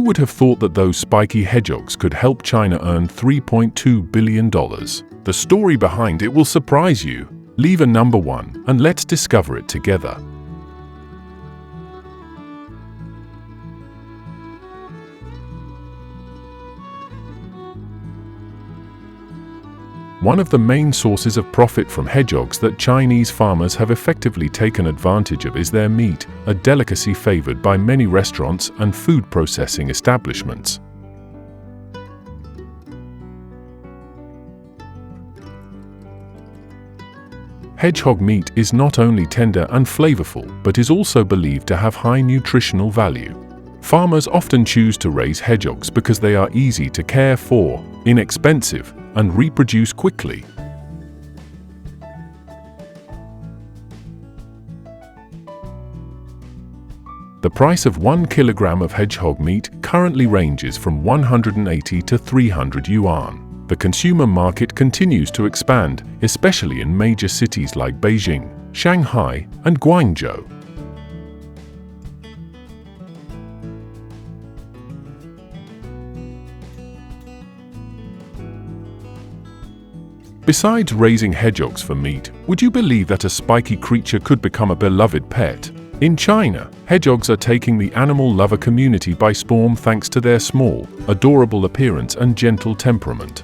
would have thought that those spiky hedgehogs could help China earn $3.2 billion? The story behind it will surprise you. Leave a number 1 and let's discover it together. One of the main sources of profit from hedgehogs that Chinese farmers have effectively taken advantage of is their meat, a delicacy favored by many restaurants and food processing establishments. Hedgehog meat is not only tender and flavorful, but is also believed to have high nutritional value. Farmers often choose to raise hedgehogs because they are easy to care for, inexpensive, and reproduce quickly. The price of 1 kilogram of hedgehog meat currently ranges from 180 to 300 yuan. The consumer market continues to expand, especially in major cities like Beijing, Shanghai, and Guangzhou. Besides raising hedgehogs for meat, would you believe that a spiky creature could become a beloved pet? In China, hedgehogs are taking the animal lover community by storm thanks to their small, adorable appearance and gentle temperament.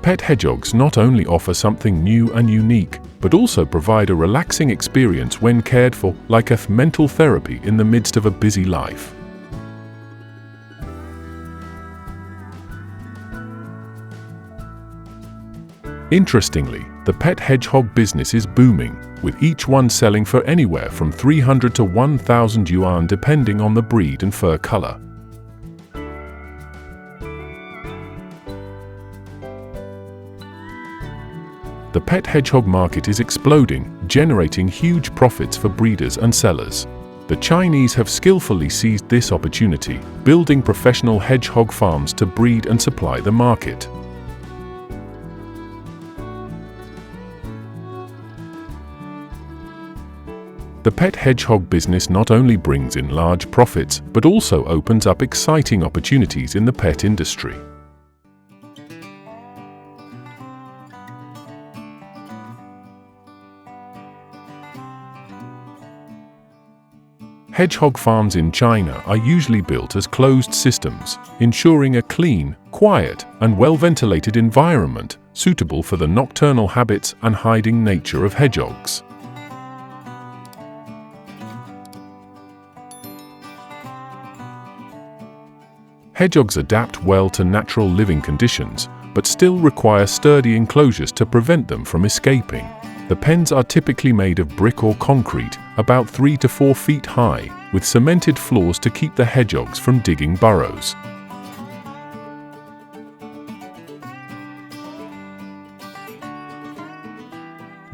Pet hedgehogs not only offer something new and unique, but also provide a relaxing experience when cared for, like a mental therapy in the midst of a busy life. Interestingly, the pet hedgehog business is booming, with each one selling for anywhere from 300 to 1,000 yuan depending on the breed and fur color. The pet hedgehog market is exploding, generating huge profits for breeders and sellers. The Chinese have skillfully seized this opportunity, building professional hedgehog farms to breed and supply the market. The pet hedgehog business not only brings in large profits, but also opens up exciting opportunities in the pet industry. Hedgehog farms in China are usually built as closed systems, ensuring a clean, quiet, and well-ventilated environment suitable for the nocturnal habits and hiding nature of hedgehogs. Hedgehogs adapt well to natural living conditions, but still require sturdy enclosures to prevent them from escaping. The pens are typically made of brick or concrete, about 3 to 4 feet high, with cemented floors to keep the hedgehogs from digging burrows.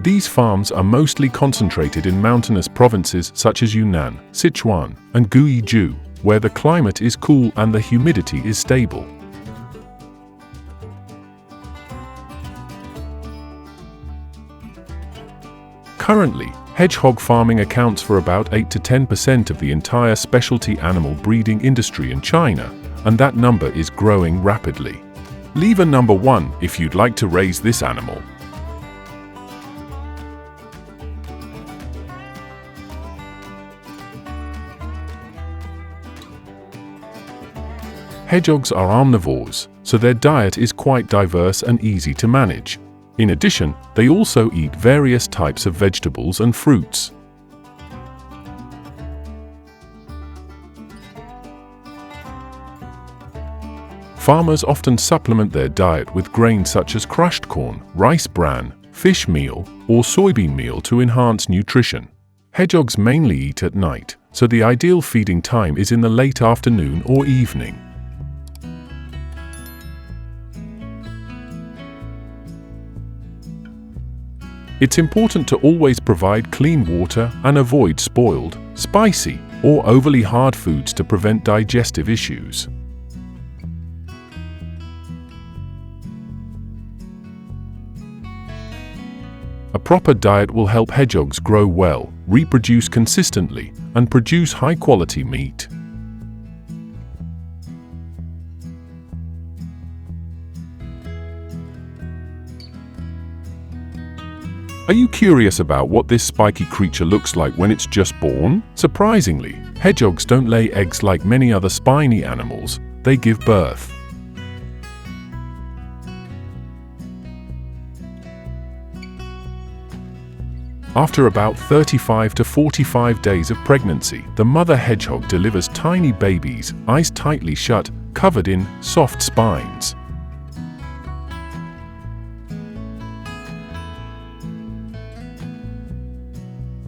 These farms are mostly concentrated in mountainous provinces such as Yunnan, Sichuan, and Guizhou, where the climate is cool and the humidity is stable. Currently, hedgehog farming accounts for about 8 to 10% of the entire specialty animal breeding industry in China, and that number is growing rapidly. Leave a number 1 if you'd like to raise this animal. Hedgehogs are omnivores, so their diet is quite diverse and easy to manage. In addition, they also eat various types of vegetables and fruits. Farmers often supplement their diet with grains such as crushed corn, rice bran, fish meal, or soybean meal to enhance nutrition. Hedgehogs mainly eat at night, so the ideal feeding time is in the late afternoon or evening. It's important to always provide clean water and avoid spoiled, spicy, or overly hard foods to prevent digestive issues. A proper diet will help hedgehogs grow well, reproduce consistently, and produce high-quality meat. Are you curious about what this spiky creature looks like when it's just born? Surprisingly, hedgehogs don't lay eggs like many other spiny animals, they give birth. After about 35 to 45 days of pregnancy, the mother hedgehog delivers tiny babies, eyes tightly shut, covered in soft spines.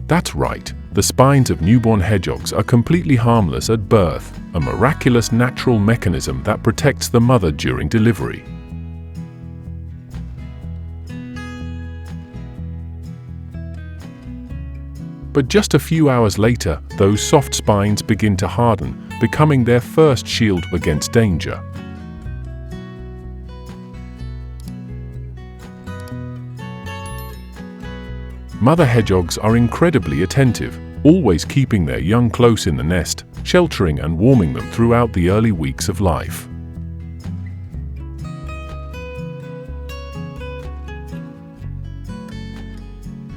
That's right, the spines of newborn hedgehogs are completely harmless at birth, a miraculous natural mechanism that protects the mother during delivery. But just a few hours later, those soft spines begin to harden, becoming their first shield against danger. Mother hedgehogs are incredibly attentive, always keeping their young close in the nest, sheltering and warming them throughout the early weeks of life.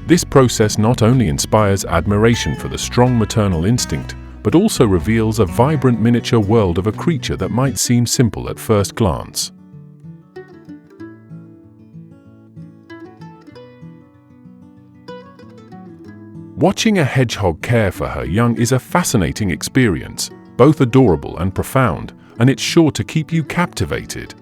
This process not only inspires admiration for the strong maternal instinct, but also reveals a vibrant miniature world of a creature that might seem simple at first glance. Watching a hedgehog care for her young is a fascinating experience, both adorable and profound, and it's sure to keep you captivated.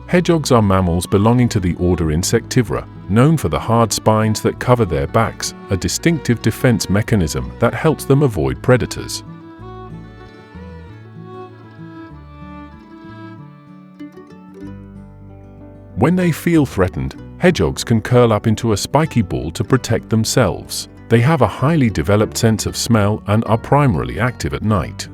Hedgehogs are mammals belonging to the order Insectivora, known for the hard spines that cover their backs, a distinctive defense mechanism that helps them avoid predators. When they feel threatened, hedgehogs can curl up into a spiky ball to protect themselves. They have a highly developed sense of smell and are primarily active at night.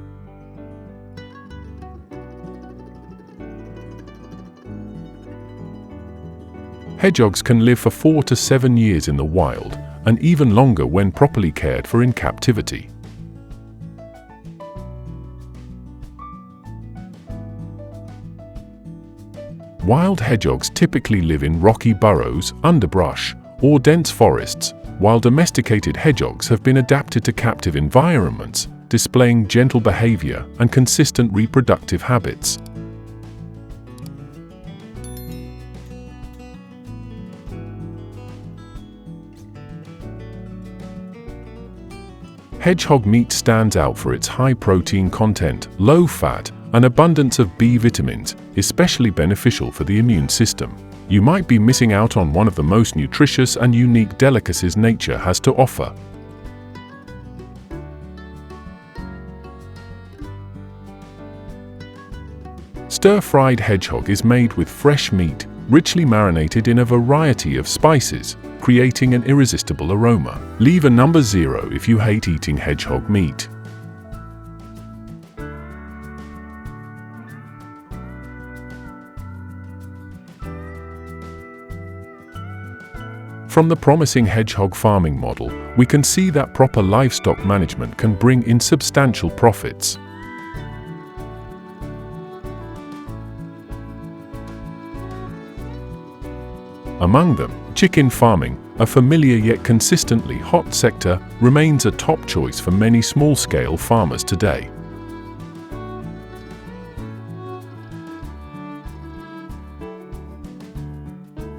Hedgehogs can live for 4 to 7 years in the wild, and even longer when properly cared for in captivity. Wild hedgehogs typically live in rocky burrows, underbrush, or dense forests, while domesticated hedgehogs have been adapted to captive environments, displaying gentle behavior and consistent reproductive habits. Hedgehog meat stands out for its high protein content, low fat, and abundance of B vitamins, especially beneficial for the immune system. You might be missing out on one of the most nutritious and unique delicacies nature has to offer. Stir-fried hedgehog is made with fresh meat, richly marinated in a variety of spices, creating an irresistible aroma. Leave a number 0 if you hate eating hedgehog meat. From the promising hedgehog farming model, we can see that proper livestock management can bring in substantial profits. Among them, chicken farming, a familiar yet consistently hot sector, remains a top choice for many small-scale farmers today.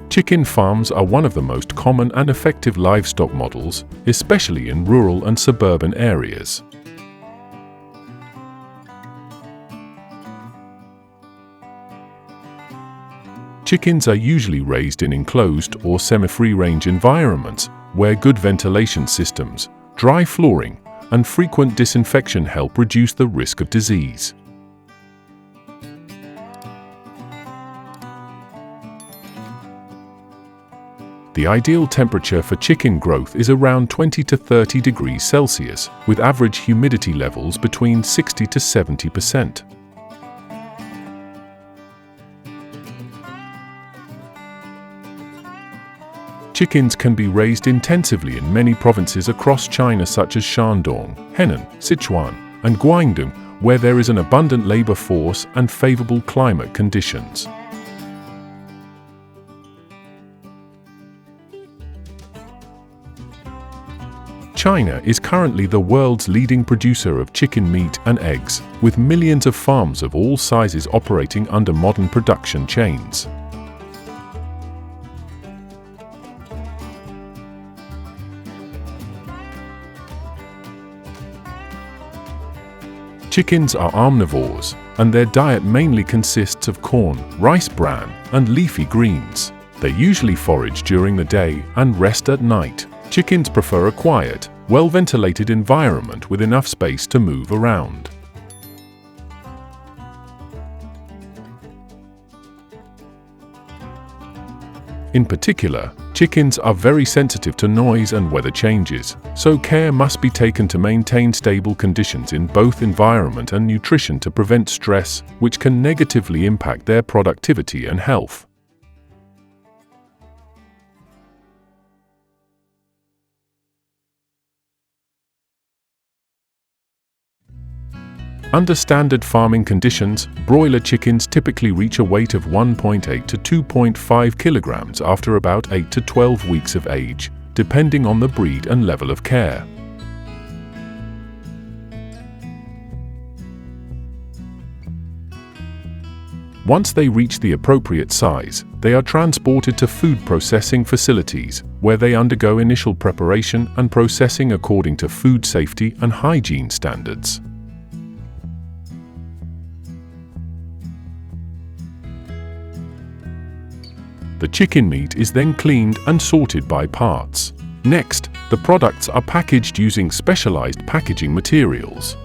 Chicken farms are one of the most common and effective livestock models, especially in rural and suburban areas. Chickens are usually raised in enclosed or semi-free-range environments where good ventilation systems, dry flooring, and frequent disinfection help reduce the risk of disease. The ideal temperature for chicken growth is around 20 to 30 degrees Celsius, with average humidity levels between 60 to 70%. Chickens can be raised intensively in many provinces across China such as Shandong, Henan, Sichuan, and Guangdong, where there is an abundant labor force and favorable climate conditions. China is currently the world's leading producer of chicken meat and eggs, with millions of farms of all sizes operating under modern production chains. Chickens are omnivores, and their diet mainly consists of corn, rice bran, and leafy greens. They usually forage during the day and rest at night. Chickens prefer a quiet, well-ventilated environment with enough space to move around. In particular, chickens are very sensitive to noise and weather changes, so care must be taken to maintain stable conditions in both environment and nutrition to prevent stress, which can negatively impact their productivity and health. Under standard farming conditions, broiler chickens typically reach a weight of 1.8 to 2.5 kilograms after about 8 to 12 weeks of age, depending on the breed and level of care. Once they reach the appropriate size, they are transported to food processing facilities, where they undergo initial preparation and processing according to food safety and hygiene standards. The chicken meat is then cleaned and sorted by parts. Next, the products are packaged using specialized packaging materials.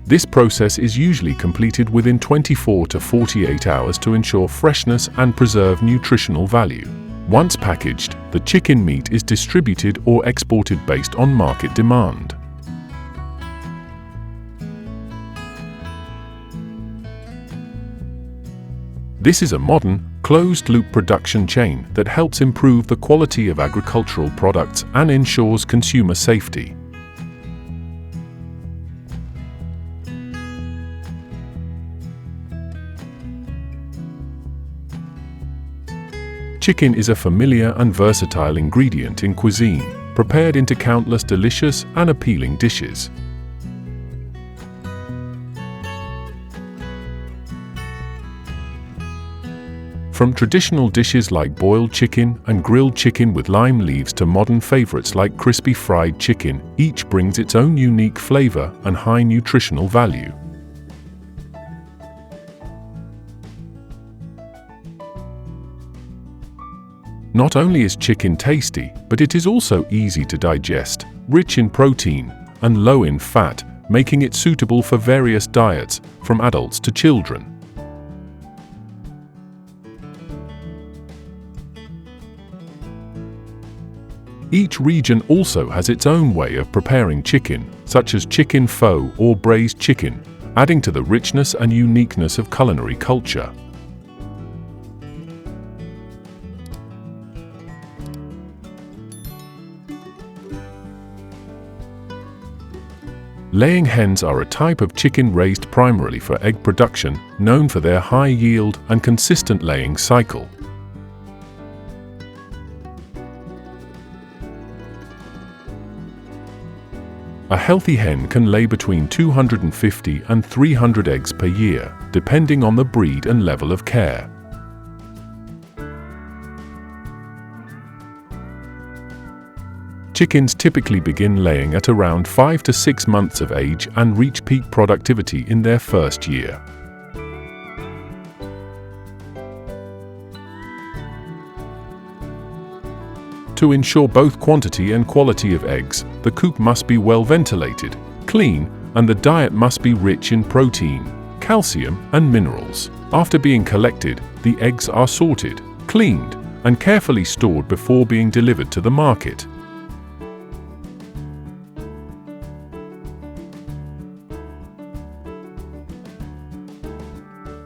This process is usually completed within 24 to 48 hours to ensure freshness and preserve nutritional value. Once packaged, the chicken meat is distributed or exported based on market demand. This is a modern, closed-loop production chain that helps improve the quality of agricultural products and ensures consumer safety. Chicken is a familiar and versatile ingredient in cuisine, prepared into countless delicious and appealing dishes. From traditional dishes like boiled chicken and grilled chicken with lime leaves to modern favorites like crispy fried chicken, each brings its own unique flavor and high nutritional value. Not only is chicken tasty, but it is also easy to digest, rich in protein, and low in fat, making it suitable for various diets, from adults to children. Each region also has its own way of preparing chicken, such as chicken pho or braised chicken, adding to the richness and uniqueness of culinary culture. Laying hens are a type of chicken raised primarily for egg production, known for their high yield and consistent laying cycle. A healthy hen can lay between 250 and 300 eggs per year, depending on the breed and level of care. Chickens typically begin laying at around 5 to 6 months of age and reach peak productivity in their first year. To ensure both quantity and quality of eggs, the coop must be well ventilated, clean, and the diet must be rich in protein, calcium, and minerals. After being collected, the eggs are sorted, cleaned, and carefully stored before being delivered to the market.